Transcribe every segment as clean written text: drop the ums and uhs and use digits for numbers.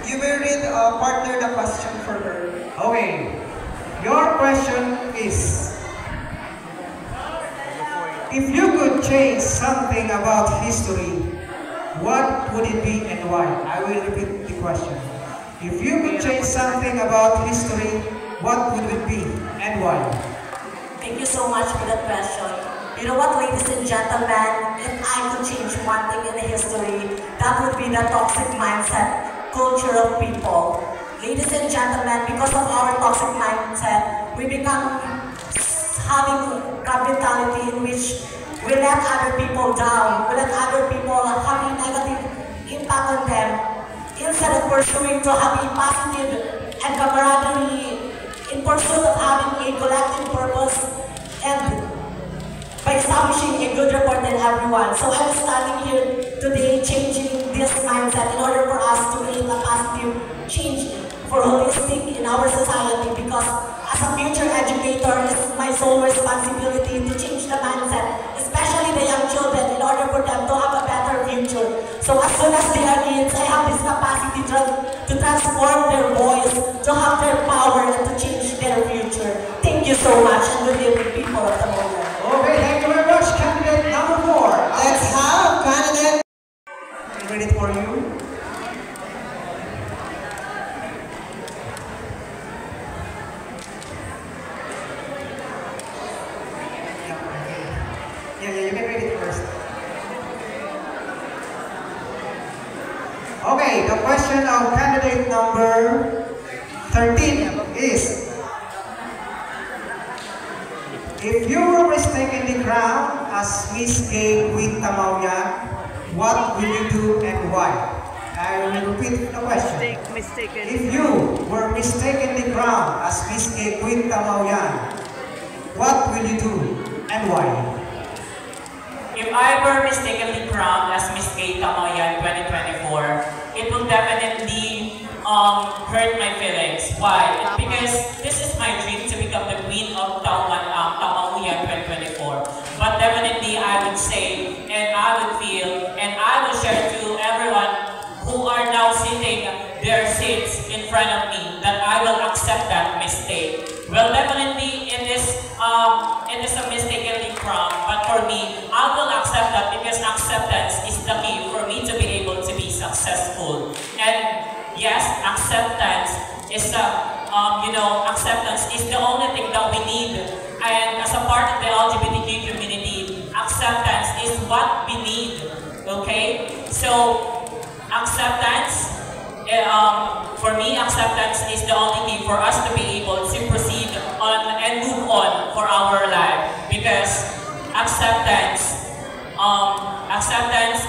You may read, partner, the question for her. Okay. Your question is, if you could change something about history, what would it be and why? I will repeat the question. If you could change something about history, what would it be and why? Thank you so much for that question. You know what, ladies and gentlemen, if I could change one thing in the history, that would be the toxic mindset culture of people. Ladies and gentlemen, because of our toxic mindset, we become having a mentality in which we let other people down, we let other people have a negative impact on them, instead of pursuing to have a positive and camaraderie in pursuit of having a collective purpose and by establishing a good rapport in everyone. So I'm standing here today changing this mindset in order for us to create a positive change for holistic in our society, because as a future educator, it's my sole responsibility to change the mindset, especially the young children, in order for them to have a better future. So as soon as they are kids, I have this capacity to transform their voice, to have their power, and to change their future. Thank you so much, and good evening, people of the moment. Okay, thank you very much. Candidate number 4. Let's have candidate. I'm ready for you. Yeah, you can read it first. Okay, the question of candidate number 13 is, if you were mistakenly crowned as Miss K Queen Tamauyan, what will you do and why? I will repeat the question. If you were mistakenly crowned as Miss K Queen Tamauyan, what will you do and why? If I were mistakenly crowned as Miss K Tamauyan 2024, it will definitely hurt my feelings. Why? Because this is my dream to become the Queen of Tamauyan 2024. But definitely I would say, and I would feel, and I will share to everyone who are now sitting their seats in front of me, that I will accept that mistake. Well, definitely it is a mistakenly crowned, but for me, I will accept that, because acceptance is the key for me to be able to be successful. And yes, acceptance is acceptance is the only thing that we need. And as a part of the LGBTQ community, acceptance is what we need. Okay, so acceptance. For me, acceptance is the only key for us to be able to proceed on and move on for our life. Because acceptance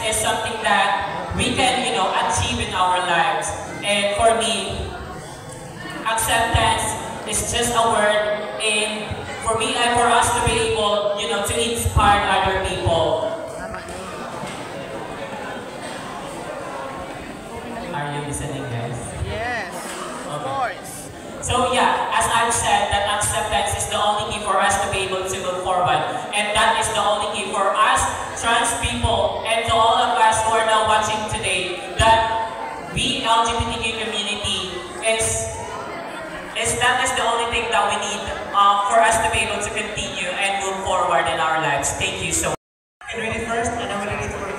is something that we can, achieve in our lives. And for me, acceptance is just a word for me and for us to be able, to inspire other people. Are you listening, guys? Yes, of course. So yeah, as I've said, that acceptance is the only key for us to be able to move forward. And that is the only key for us, trans people, and to all of us who are now watching today, that we LGBTQ community that is the only thing that we need for us to be able to continue and move forward in our lives. Thank you so much. You read it first, and I will read it for you.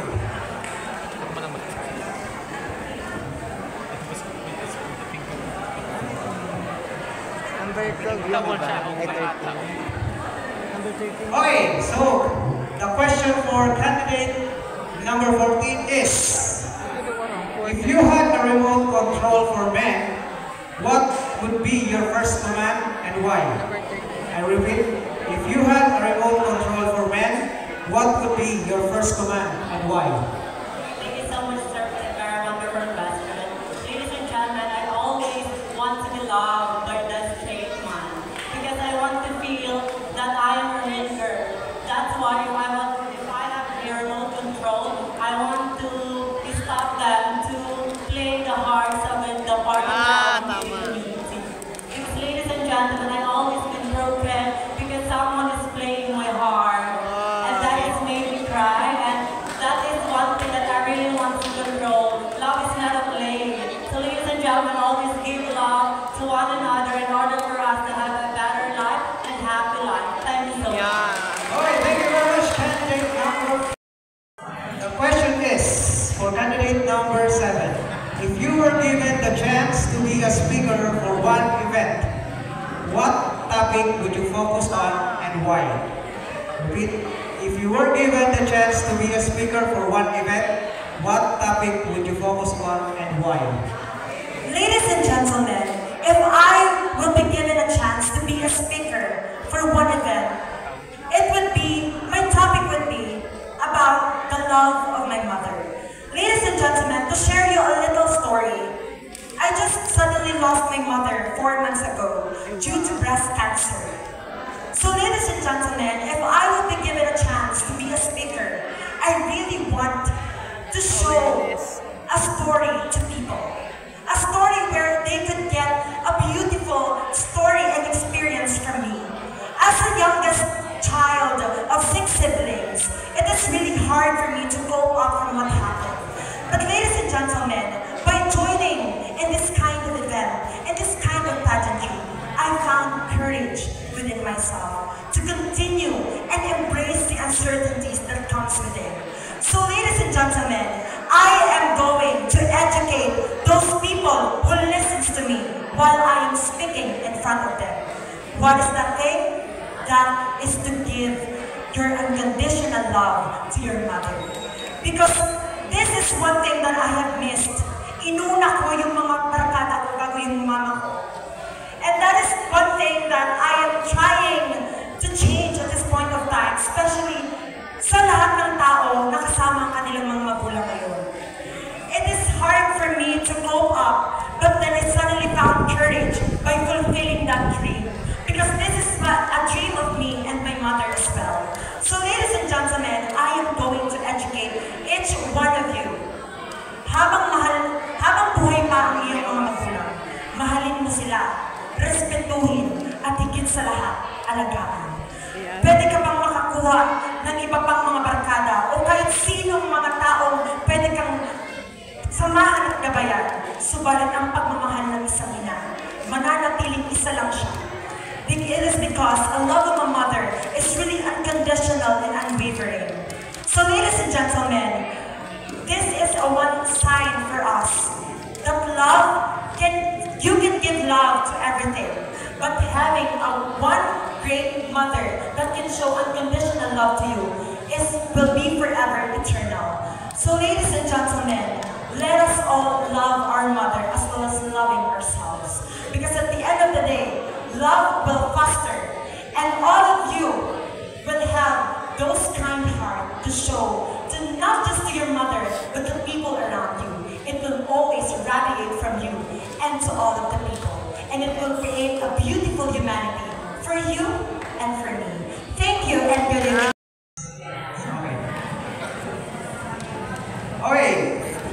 Okay, so the question for candidate number 14 is, if you had a remote control for men, what would be your first command and why? I repeat, if you had a remote control for men, what would be your first command and why? Thank you so much, sir, for the very wonderful question. Ladies and gentlemen, I always want to be loved by the straight man, because I want to feel that I am a real girl. That's why if I have a remote control, I want to stop them to play the hearts of the part of the community. Because, ladies and gentlemen, I've always been broken because someone is playing my heart, and that has made me cry, and that is one thing candidate number 7. If you were given the chance to be a speaker for one event, what topic would you focus on and why? Repeat. If you were given the chance to be a speaker for one event, what topic would you focus on and why? Ladies and gentlemen, if I will be given a chance to be a speaker for one event, my topic would be about the love of my mother. Ladies and gentlemen, to share you a little story, I just suddenly lost my mother 4 months ago due to breast cancer. So ladies and gentlemen, if I will be given a chance to be a speaker, I really want to show a story to people. A story where they could get a beautiful story and experience from me. As the youngest child of 6 siblings, it is really hard for me to go up from what happened. But ladies and gentlemen, by joining in this kind of event, in this kind of pageantry, I found courage within myself to continue and embrace the uncertainties that comes within. So ladies and gentlemen, I am going to educate those people who listens to me while I am speaking in front of them. What is that thing? That is to give your unconditional love to your mother. Because this is one thing that I have missed. Inuna ko yung mga barkada ko bago yung mama ko. And that is one thing that I am trying to change at this point of time, especially sa lahat ng tao na kasama ang kanilang mga magulang ngayon. It is hard for me to grow up, but then I suddenly found courage by fulfilling that dream. Because this is a dream of me and my mother as well. So ladies and gentlemen, I am going to educate each one of you. Habang buhay pa ang iyong mga magulang, mahalin mo sila, respetuhin, at higit sa lahat, alagaan. Pwede ka pang makakuha ng iba pang mga barkada o kahit sinong mga taong pwede kang samahan at gabayan. Subalit ang pagmamahal ng isang ina, mananatiling isa lang siya. It is because a love of a mother is really unconditional and unwavering. So ladies and gentlemen, this is a one sign for us that you can give love to everything, but having one great mother that can show unconditional love to you will be forever eternal. So ladies and gentlemen, let us all love our mother as well as loving ourselves. Because at the end of the day, love will foster, and all of you will have those kind heart to show to not just to your mother, but to people around you. It will always radiate from you and to all of the people, and it will create a beautiful humanity for you and for me. Thank you and good evening. Okay,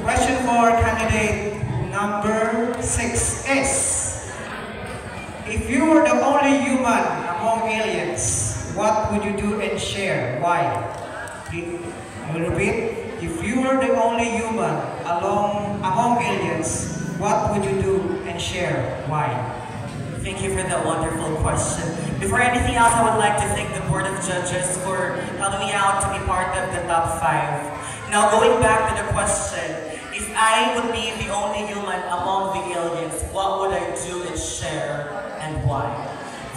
question for candidate number 6 is, if you were the only human among aliens, what would you do and share? Why? I will repeat. If you were the only human among aliens, what would you do and share? Why? Thank you for that wonderful question. Before anything else, I would like to thank the Board of Judges for helping me out to be part of the top 5. Now, going back to the question, if I would be the only human among the aliens, what would I do and share and why?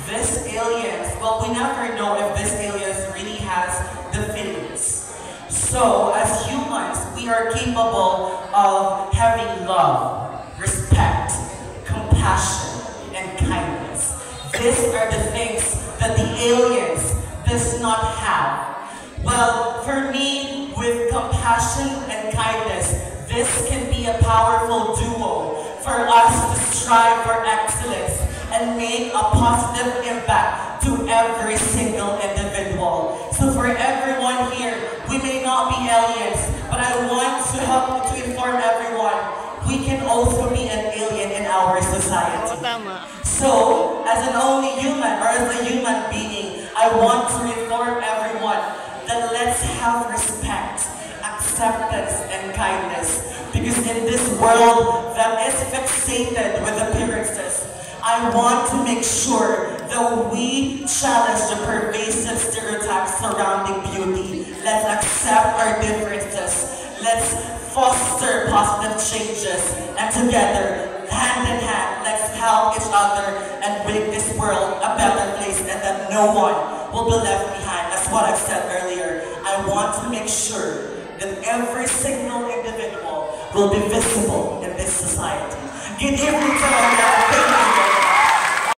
This aliens, well, we never know if this aliens really has the feelings. So, as humans, we are capable of having love, respect, compassion, and kindness. These are the things that the aliens does not have. Well, for me, with compassion and kindness, this can be a powerful duo for us to strive for excellence and make a positive impact to every single individual. So for everyone here, we may not be aliens, but I want to help to inform everyone, we can also be an alien in our society. So, as an only human, or as a human being, I want to inform everyone that let's have respect, acceptance, and kindness. Because in this world that is fixated with appearances, I want to make sure that we challenge the pervasive stereotypes surrounding beauty. Let's accept our differences. Let's foster positive changes, and together, hand in hand, let's help each other and make this world a better place and that no one will be left behind. That's what I said earlier. I want to make sure that every single individual will be visible in this society. Good evening to all.